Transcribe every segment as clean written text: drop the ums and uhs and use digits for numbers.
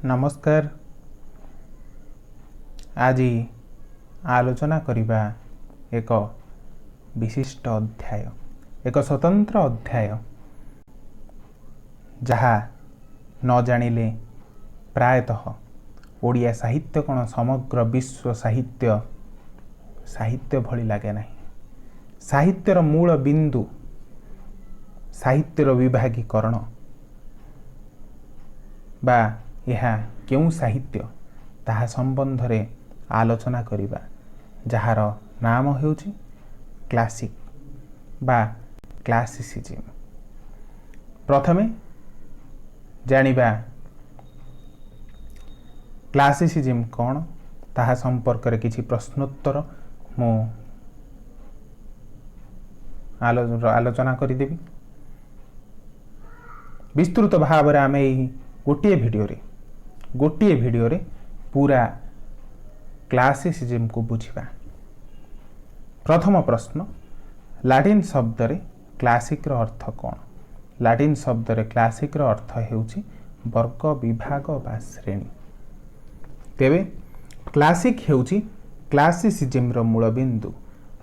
नमस्कार। आज आलोचना करिबा एक विशिष्ट अध्याय, एक स्वतंत्र अध्याय जहा न जानिले प्रायतः ओडिया साहित्य कौन समग्र विश्व साहित्य भली लगे ना। साहित्यर मूल बिंदु, साहित्यर विभागीकरण बा यह क्यों साहित्य ताहा संबंध रे आलोचना करिबा, जहार नाम हेउछि क्लासिक बा क्लासिसिज्म। प्रथमे जानिबा क्लासिसिज्म कौन, ताहा संपर्क रे किछि प्रश्नोत्तर मो आलोचना करिदेबी। विस्तृत भाव रे आमे गोटे भिडियो रे पूरा क्लासिसिज्म को बुझिबा। प्रथम प्रश्न, लाटिन शब्द रे क्लासिक रो अर्थ कौन? लाटिन शब्द रे क्लासिक रो अर्थ हेउछि वर्ग, विभाग बा श्रेणी। तेबे क्लासिक हेउछि क्लासिसिज्म रो मूल बिंदु,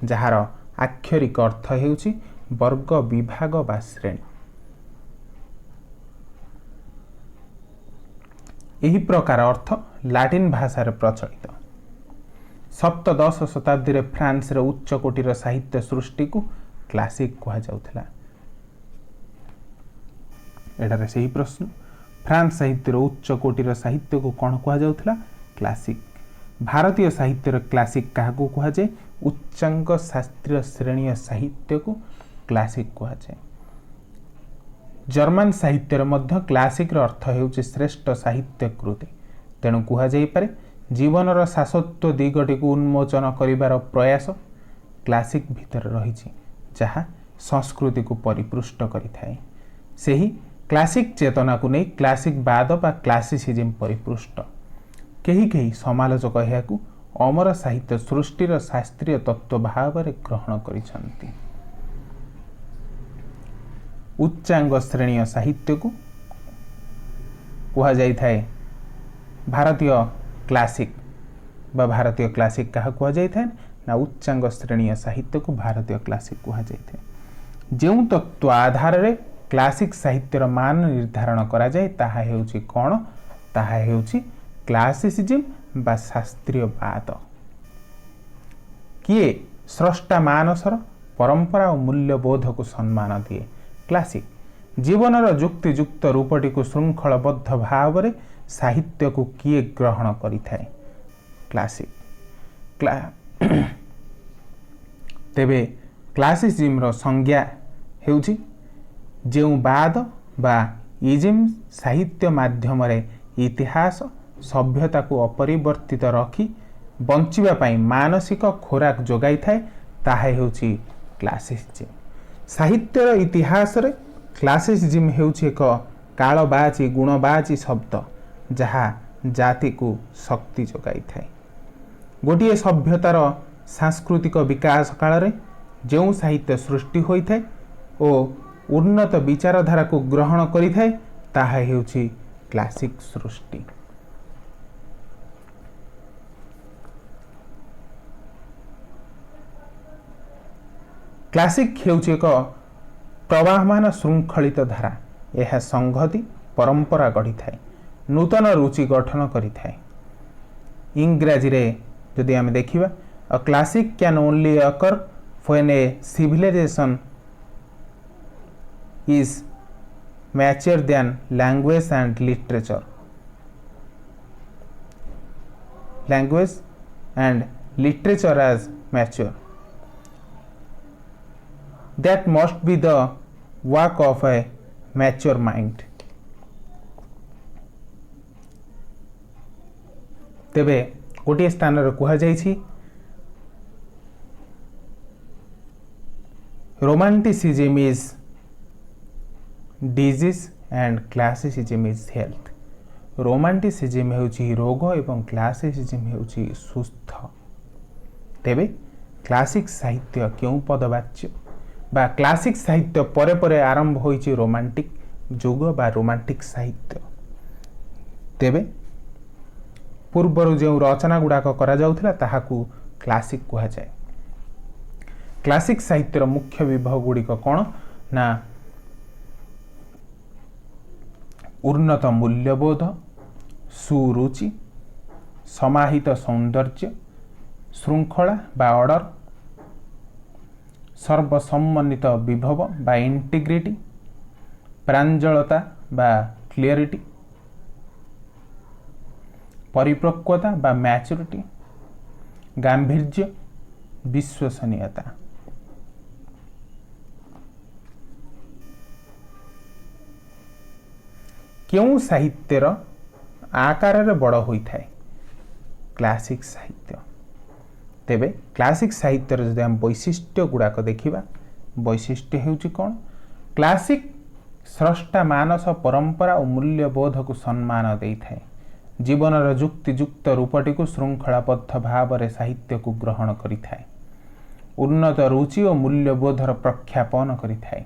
जहार आक्षरिक अर्थ हेउछि वर्ग, विभाग बा श्रेणी। यही प्रकार अर्थ लाटिन भाषा रे प्रचलित। सप्तदश शताब्दी रे फ्रांस रे उच्च कोटीर साहित्य सृष्टि को क्लासिक कहा जाउथला। एटारे सही प्रश्न, फ्रांस साहित्य रे उच्च कोटीर साहित्य को कौन कहा जाउथला? क्लासिक। भारतीय साहित्य रे क्लासिक काहाकू कहा जाए? उच्चांग शास्त्रीय श्रेणी साहित्य को क्लासिक कहा जाए। जर्मन साहित्य मध्य क्लासिक अर्थ हेउछि श्रेष्ठ साहित्य कृति। तेणु कहा जाई पारे जीवनर शाश्वत दिगटी को उन्मोचन करिवार प्रयास क्लासिक भितर रहिछि, जहा संस्कृति को परिपृष्ट करिथाए। सेही क्लासिक चेतना को नहीं क्लासिक बाद बा क्लासिसिज्म परिपृष्ट। कहीं समालोचक एहाकू अमर साहित्य सृष्टिर शास्त्रीय तत्व भाव रे ग्रहण करिसंती। उच्चांग श्रेणी साहित्य को कहा जाई थाए भारतीय क्लासिक बा भारतीय क्लासिक कहा कहा जाई थाए ना उच्चांग श्रेणी साहित्य को भारतीय क्लासिक कहा जाई थाए। जेउ तत्व आधार रे क्लासिक साहित्यर मान निर्धारण करा जाए ताहा हेउछि कोन? ताहा हेउछि क्लासिसिज्म बा शास्त्रीयवाद। किए स्रष्टा मानसर परंपरा और मूल्यबोध को सम्मान दिए। क्लासिक जीवनर जुक्तियुक्त रूपटी को श्रृंखलबद्ध भाव रे साहित्य को किए ग्रहण करिथाए? क्लासिक। तेबे क्लासिसिज्म रो संज्ञा हेउछि जेउ बाद बा इजिम साहित्य माध्यम रे इतिहास सभ्यता को अपरिवर्तित रखी बंचिबा पाई मानसिक खोराक जोगाई थाए, ताहा हेउछि क्लासिसिज्म। साहित्यर इतिहास रे क्लासिसिज्म हेउछि एक कालबाची गुणबाची शब्द, जहा जाति को शक्ति जोगाई थाए। गोटिए सभ्यतार सांस्कृतिक विकास काल रे जेउ साहित्य सृष्टि होई थाए ओ उन्नत विचारधारा को ग्रहण करि थाए, ताहा हेउछि क्लासिक सृष्टि। क्लासिक हेउछि एक प्रवाहमान श्रृंखलित धारा। यह संगति परंपरा गढ़ी थाए, नूतन रुचि गठन करि थाए। इंग्राजी रे जदि आमे देखिबा, a classic can only occur when a civilization is mature than language and literature. Language and literature as mature. That must be the work of a mature mind. तेबे गोटे स्थान रे कहा जाइछि romanticism is disease and classicism is health. Romanticism हेउछि रोग एवं classicism हेउछि सुस्थ। तेबे क्लासिक साहित्य क्यों पदवाच्य बा क्लासिक साहित्य परे परे आरंभ होइछि रोमांटिक जुग बा रोमांटिक साहित्य। तेबे पूर्वर जो रचना गुड़ाक करा क्लासिक कह जाए। क्लासिक साहित्यर मुख्य विभाग गुड़िक कौन ना उन्नत मूल्यबोध, सुरुचि, समाहित सौंदर्य, श्रृंखला बा ऑर्डर, सर्वसम्मनित विभव बा इंटीग्रिटी, प्रांजलता बा क्लियरिटी, परिपक्वता बा मैच्योरिटी, गांभीर्य, विश्वसनीयता। क्यों साहित्यर आकार रे बड़ होइथाय? क्लासिक साहित्य। तेबे क्लासिक साहित्य जदि हम वैशिष्ट्य गुड़ाक देखिबा, वैशिष्ट्य हेउची कोन? क्लासिक स्रष्टा मानस परंपरा और मूल्यबोध को सम्मान देइथाय। जीवनर जुक्तियुक्त रूपटी को श्रृंखलाबद्ध भाव रे साहित्य को ग्रहण करिथाय। उन्नत रुचि और मूल्यबोधर प्रख्यापन करिथाय।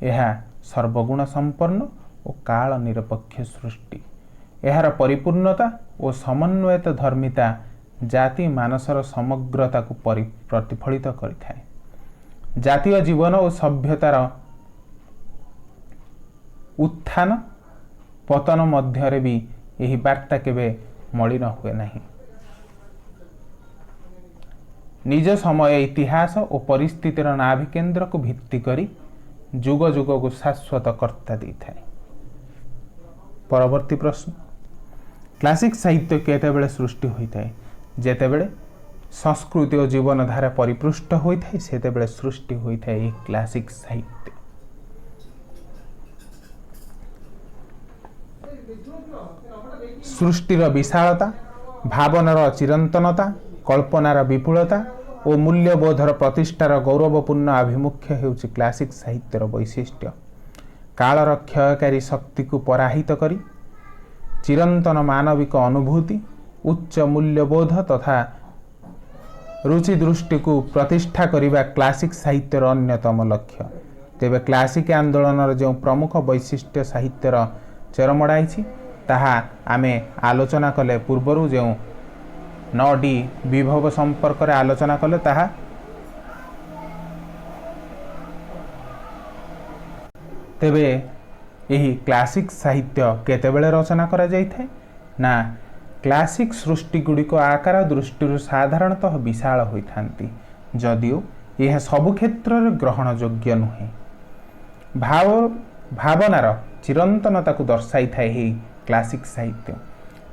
यह सर्वगुण संपन्न और काल निरपेक्ष सृष्टि। एहार परिपूर्णता और समन्वयित धर्मिता जाति मानसर समग्रता को प्रतिफलित करिथाय। जातीय जीवन और सभ्यतार उत्थान पतन मध्यरे भी यही वार्ता केबे मलिन हुए नहीं। निज समय इतिहास और परिस्थितिर नाभि केन्द्र को भित्ति करी जुग जुग को शाश्वत कर्ता देइथाय। परवर्ती प्रश्न, क्लासिक साहित्य केतेबेले सृष्टि होइथाय? जेतेबेले संस्कृति और जीवनधारा परिपृष्ट होइथाय सेतेबेले सृष्टि होइथाय क्लासिक साहित्य। सृष्टिर विशालता, भावनार चिरंतनता, कल्पनार विपुलता और मूल्यबोधर प्रतिष्ठार गौरवपूर्ण आभिमुख्य हेउची क्लासिक साहित्यर वैशिष्ट्य। कालर क्षयकारी शक्ति को पराहित करी चिरंतन मानविक अनुभूति, उच्च मूल्यबोध तथा रुचि दृष्टि को प्रतिष्ठा करिबा क्लासिक साहित्यर अन्यतम लक्ष्य। तेबे क्लासिक आंदोलन जो प्रमुख वैशिष्ट्य साहित्यर चरमड़ाई ताहा आमे आलोचना कले पूर्वरु जो 9डी विभव संपर्क रे आलोचना कले ताहा तेबे यही क्लासिक साहित्य केतेबेले रचना करा जाइथाय ना क्लासिक सृष्टि गुड़िक आकार दृष्टि साधारणतः विशाल होइथांती जदिओ यह सबु क्षेत्र में ग्रहण योग्य नुहे। भावनार चिरंतनता को दर्शाई थाए क्लासिक साहित्य।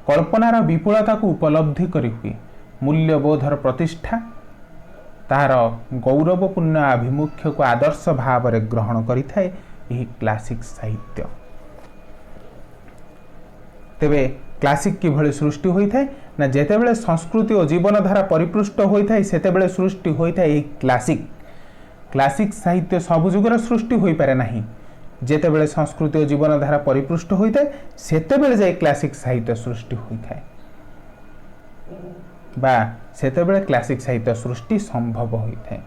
कल्पनार विपुलता को उपलब्धि करी मूल्यबोधर प्रतिष्ठा तार गौरवपूर्ण आभिमुख्य को आदर्श भाव में ग्रहण करिथाए यही क्लासिक साहित्य। तेबे क्लासिक किभଳି सृष्टि होइथाय ना जेतेबेले संस्कृति और जीवनधारा परिपृष्ट होइथाय सेतेबेले सृष्टि होइथाय यही क्लासिक। क्लासिक साहित्य सब जुगर सृष्टि होई पारे नाही। जेतेबेले संस्कृति और जीवनधारा परिपृष्ट होइथाय सेतेबेले जाय क्लासिक साहित्य सृष्टि होइथाय बा सेतेबेले क्लासिक साहित्य सृष्टि संभव होइथाय।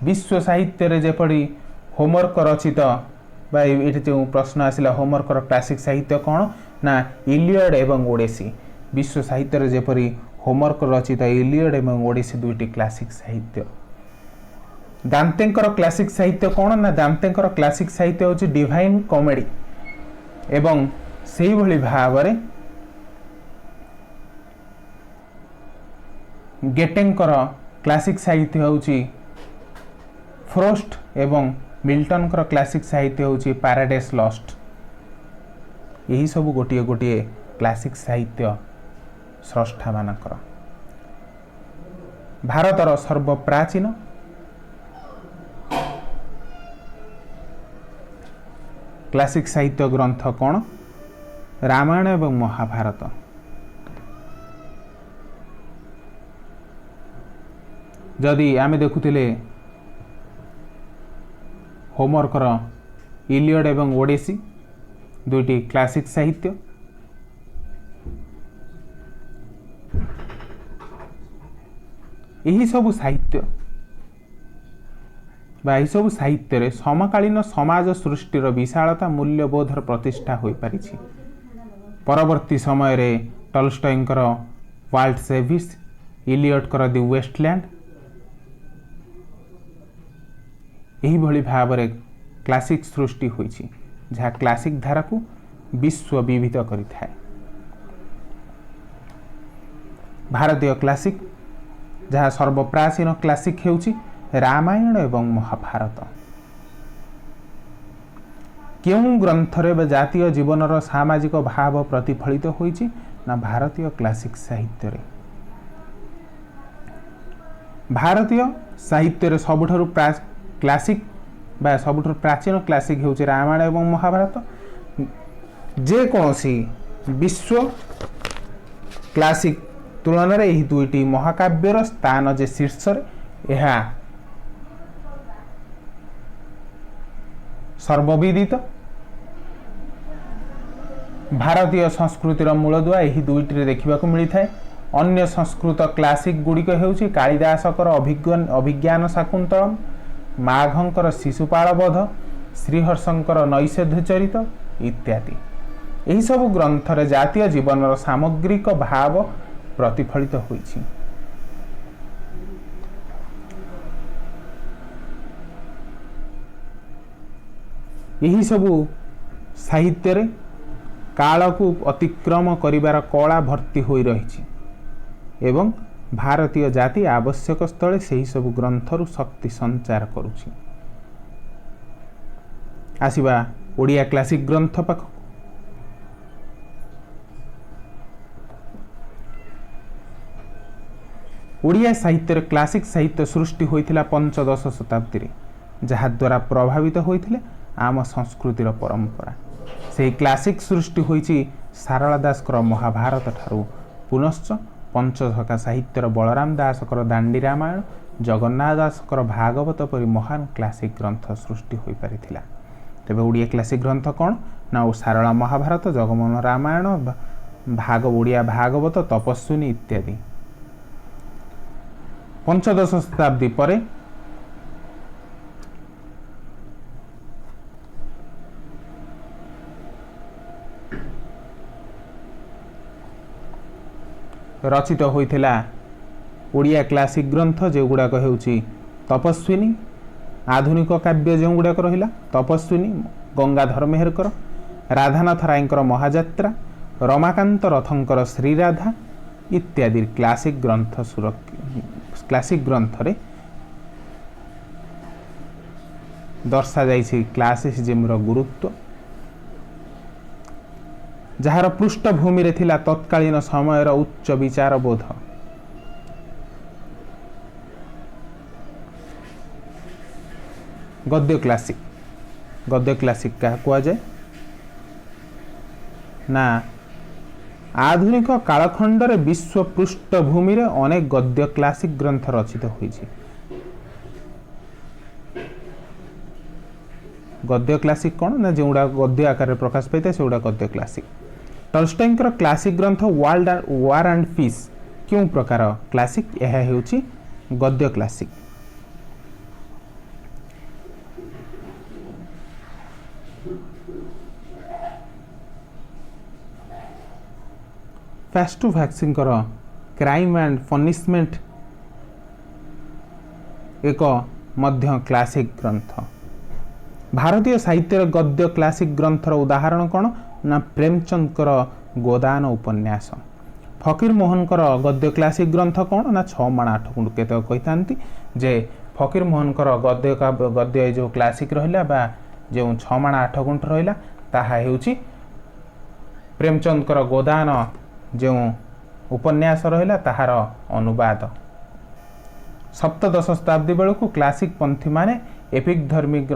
विश्व साहित्य रे जेपरि होमवर्क रचित बा ये जो प्रश्न आसिला होमवर्क क्लासिक साहित्य कौन ना इलियड एवं ओडेसी। विश्व साहित्य रे जेपरि होमवर्क रचित इलियड एवं ओडेसी दुईटी क्लासिक साहित्य। दांतेंकर क्लासिक साहित्य कौन ना दांतेंकर क्लासिक साहित्य होची डिवाइन कॉमेडी एवं सेही भली भावरे गेटेंकर क्लासिक साहित्य होची फ्रोस्ट एवं मिल्टन कर क्लासिक साहित्य होची पैराडाइज लॉस्ट। यही सब गोटे गोटे क्लासिक साहित्य स्रष्टा मानकर। भारतर सर्वप्राचीन क्लासिक साहित्य ग्रंथ कौन? रामायण एवं महाभारत। जदि आमे देखुतिले होमवर्कर इलियड एवं ओडेसी दुईटी क्लासिक साहित्य। यही सब साहित्य बा यही सब साहित्य रे समकालीन समाज सृष्टिर विशालता मूल्यबोधर प्रतिष्ठा हो पारिछि। परवर्ती समय रे टलस्टॉयंकर वाल्ट सेविस इलियटकर दि वेस्टलैंड यही भली भाव क्लासिक सृष्टि होइछि जहाँ क्लासिक धारा को विश्व विविध करिथाए। भारतीय क्लासिक जहाँ सर्वप्राचीन क्लासिक हेउछि रामायण एवं महाभारत। केउं ग्रंथरे बा जातीय जीवनर सामाजिक भाव प्रतिफलित होइछि ना भारतीय क्लासिक साहित्य रे। भारतीय साहित्य रे सबुठारु क्लासिक बा सबुठारु प्राचीन क्लासिक हेउछि रामायण एवं महाभारत। जे कोनसी विश्व क्लासिक तुलन में यही दुईटी महाकाव्यर स्थान जे शीर्ष यह सर्वविदित। भारतीय संस्कृतिर मूलदुआ यही दुईटी देखा मिलता है। अन्य संस्कृत क्लासिक गुड़िक हेउछि कालिदासकर अभिज्ञान शाकुंतलम, माघंकर शिशुपाल बध, श्रीहर्षंकर नैषध चरित इत्यादि। यही सब ग्रंथरे जातीय जीवनर सामग्रिक भाव प्रतिफलित होइछि। यही सबु साहित्य रे काल को अतिक्रम करिवार कला भर्ती होई रहिछि एवं भारतीय जाति आवश्यक स्थले सही सबु ग्रंथरु शक्ति संचार करुछि। आसिबा ओडिया क्लासिक ग्रंथ पाख। ओडिया साहित्य क्लासिक साहित्य सृष्टि होइथिला पंचदश शताब्दी रे, जहा द्वारा प्रभावित होइथिले आम संस्कृतिर परंपरा। से क्लासिक सृष्टि होइछि सारला दासकर महाभारत ठारू पुनश्च पंचशखा साहित्यर बलराम दासकर दांडी रामायण, जगन्नाथ दासकर भागवत परि महान क्लासिक ग्रंथ सृष्टि होई पारिथिला। तेबे ओडिया क्लासिक ग्रंथ कौन ना सारला महाभारत, जगमोहन रामायण, ओडिया भागवत, तपस्विनी इत्यादि। पंचदश शताब्दी परे रचित होइथिला ओडिया क्लासिक ग्रंथ जो गुड़ाक हेउछि तपस्विनी। आधुनिक काव्य जो गुड़ाक रहिला तपस्विनी गंगाधर मेहरकर, राधानाथ रायंकर महाजात्रा, रमाकांत रथंकर श्रीराधा इत्यादि क्लासिक ग्रंथ रे दर्शा जाइछि क्लासिसिज्म गुरुत्व, जार पृष्ठभूमि रे थिला तत्कालीन समयर उच्च विचार बोध। गद्य क्लासिक क्या कुआ जाए ना आधुनिक कालखंड रे विश्व पृष्ठभूमि रे अनेक गद्य क्लासिक ग्रंथ रचित होइछि। गद्य क्लासिक कौन ना जोड़ा गद्य आकार प्रकाश पाई से गद्य क्लासिक। टॉल्स्टॉयंकर क्लासिक ग्रंथ वार एंड पीस क्यों प्रकार क्लासिक, यह हेउछि गद्य क्लासिक। फास्टू फैक्सिंकर क्राइम एंड पनिशमेंट एक मध्य क्लासिक ग्रंथ। भारतीय साहित्य गद्य क्लासिक ग्रंथर उदाहरण कौन ना प्रेमचंदकर गोदान उपन्यास। फकीर मोहनकर गद्य क्लासिक ग्रंथ कौन ना छः माण आठ गुंठ केतक कही जे फकीर मोहनकर गद्य जो क्लासिक रहिला बा जो छः माण आठ गुंठ रहिला ताहा हेउछि प्रेमचंदकर गोदान जो उपन्यास रहिला ताहार अनुवाद। सप्तदश शताब्दी बेलू क्लासिक पंथी माने एपिक धर्मी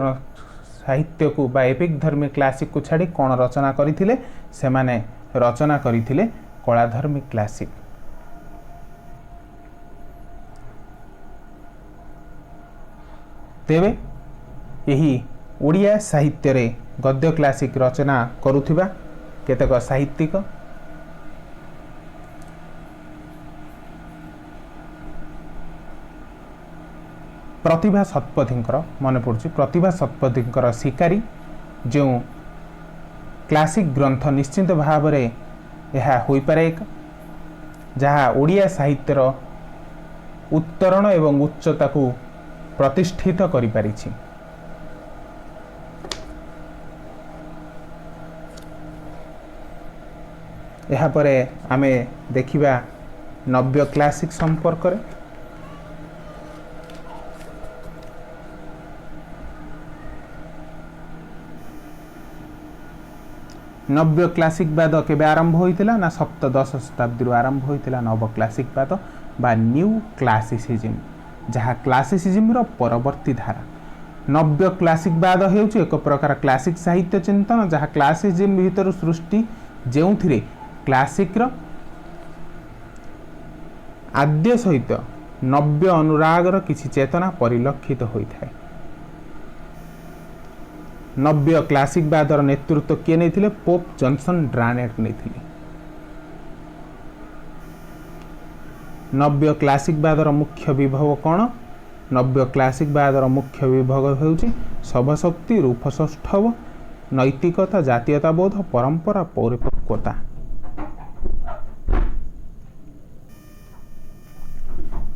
साहित्य को बा एपिक धर्मी क्लासिक को छाड़ी कौन रचना करथिले, सेमाने रचना करथिले कलाधर्मी क्लासिक। तेबे यही ओडिया साहित्य रे गद्य क्लासिक रचना करुथिबा केतक साहित्यिक प्रतिभा शतपथींकर मन पड़ुछि। प्रतिभा शतपथींकर शिकारी जो क्लासिक ग्रंथ निश्चित भाव में यह होई पारे एक जहाँ ओडिया साहित्यर उत्तरण एवं उच्चता को प्रतिष्ठित करि पारिछि। यहाँ पर आमे देखिबा नव्य क्लासिक संपर्क रे। नव्य क्लासिकवाद केबे आरंभ होइतिला ना सप्तदश शताब्दी आरंभ होइतिला नव क्लासिकवाद बा न्यू क्लासिसिज्म, जहाँ क्लासिसिज्म रो परवर्ती धारा। नव्य क्लासिकवाद हेउछि एक प्रकार क्लासिक साहित्य चिंतन जहाँ क्लासिसिज्म भीतर सृष्टि जेउथिरे क्लासिक रो आद्य सहित नव्य अनुराग रो किछि चेतना परिलक्षित होइथाय। नव्य क्लासिकवादर नेतृत्व किए नहीं पोप जॉनसन ड्रानेट नहीं। नव्य क्लासिकवादर मुख्य विभव कौन? नव्य क्लासिकवादर मुख्य विभव हेउछि सभशक्ति, रूपसौष्ठव, नैतिकता, जातीयताबोध, परंपरा, परिपक्वता।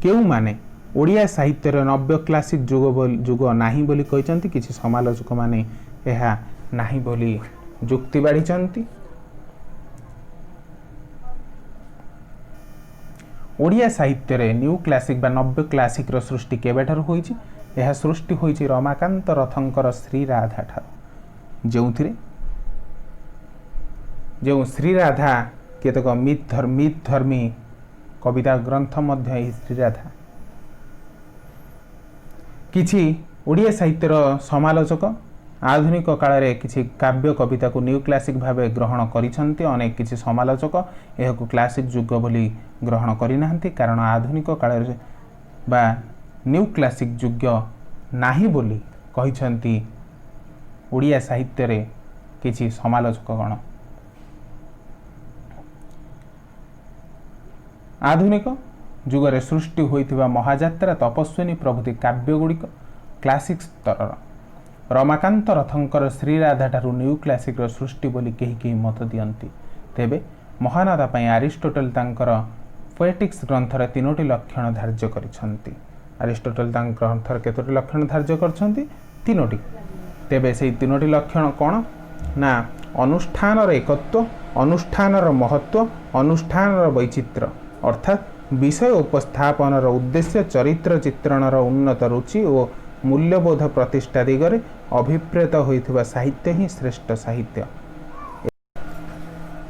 केउ माने ओडिया साहित्य नव्य क्लासिक जुग नाही बोली कहते, किसी समालोचक माने यह नाही बोली जुक्ति बाढ़ी। ओडिया साहित्य रे न्यू क्लासिक बा नव्य क्लासिक रो सृष्टि केबेठारु होईछि? यह सृष्टि होईछि रमाकांत रथंकर श्रीराधा ठार, जो श्रीराधा केतक मिथ धर्मी कविता ग्रंथ मध्य श्रीराधा। किछि ओडिया साहित्यर समालोचक आधुनिक काल रे किछि काव्य कविता को न्यू क्लासिक भावे ग्रहण करिसंती। अनेक किछि समालोचक एहाकु क्लासिक युग बोली ग्रहण करिनाहंती, कारण आधुनिक काल रे बा न्यू क्लासिक युग नाही बोली कहिसंती ओडिया साहित्य रे किछि समालोचक गण। आधुनिक जुगरे सृष्टि होइथिबा महायात्रा, तपस्विनी प्रभृति काव्य गुड़िक क्लासिक स्तर। रमाकांत रथंकर श्रीराधा ठारू न्यू क्लासिक सृष्टि बोली केही मत दियंती। तेबे महानदा पई अरिस्टोटल तांकर पोएटिक्स ग्रंथर तीनोटी लक्षण धार्य करिसंती। अरिस्टोटल तांकर ग्रंथर केतोटी लक्षण धार्य करछंती? तीनोटी। तेबे सेही तीनोटी लक्षण कोन ना अनुष्ठानर एकत्व, अनुष्ठानर महत्व, अनुष्ठानर वैचित्र्य, अर्थात विषय उपस्थापनर उद्देश्य, चरित्र चित्रणर उन्नत रुचि और मूल्यबोध प्रतिष्ठा दिगरे अभिप्रेत होइथिबा साहित्य ही श्रेष्ठ साहित्य।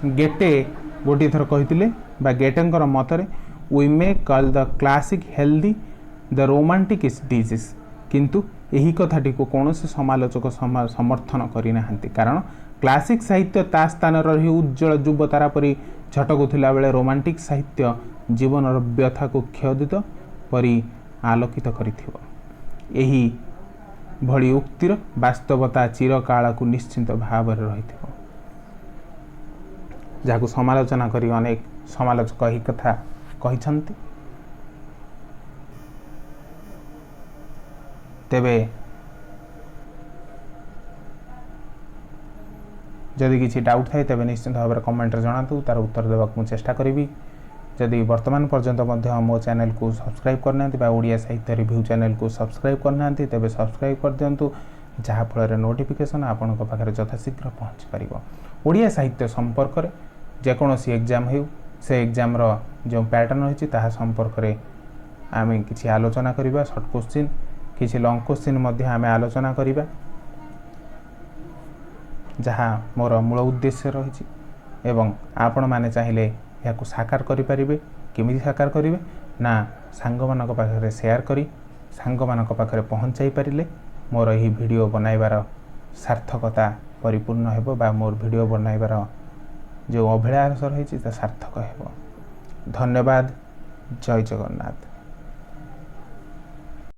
गेटे गोटे थर कहिथिले बा गेटेंकर मतरे we may call the classic healthy, the romantic is disease. किंतु एही कथाटी को कौनसी समालोचक समर्थन करिनाहांती, कारण क्लासिक साहित्य ता स्थान रही उज्जवल युव तारा परी झटकुथिला बेले रोमांटिक साहित्य जीवनर व्यथा को क्षोधित परी आलोकित करिथिबो। एही भली उक्तिर वास्तवता चिरकाल को निश्चित भाव रहिथिबो, जाको समालोचना करी अनेक समालोचक एही कथा कहिसंती। तेबे जदि किसी डाउट थाए तेबे निश्चित भाव में कमेंट जनातु, तार उत्तर देवाक मु चेष्टा करी। जदि वर्तमान पर्यंत मध्य मो चैनल को सब्सक्राइब करना बा ओडिया साहित्य रिव्यू चैनल को सब्सक्राइब करना तेबे सब्सक्राइब कर दियंतु, जहाँ फल नोटिफिकेशन आपण पाखे यथाशीघ्र पहुँच पार। ओडिया साहित्य संपर्क में जेकोसी एग्जाम हो से एग्जाम जो पैटर्न रही संपर्क में आम कि आलोचना करवा। सर्ट क्वेश्चन किसी लंग क्वेश्चन आम आलोचना करवा, जहाँ मोर मूल उद्देश्य रही। एवं आपण माने चाहिए या साकार करें, केमी साकार करेंगे ना सांग मानक पाखे शेयर करी सांग मानक पाखे पहुँचाई पारे मोर यही वीडियो बनाइबार सार्थकता परिपूर्ण हेबो, बा मोर वीडियो बनाइबार जो अभिलाष रही सार्थक हेबो। धन्यवाद। जय जगन्नाथ।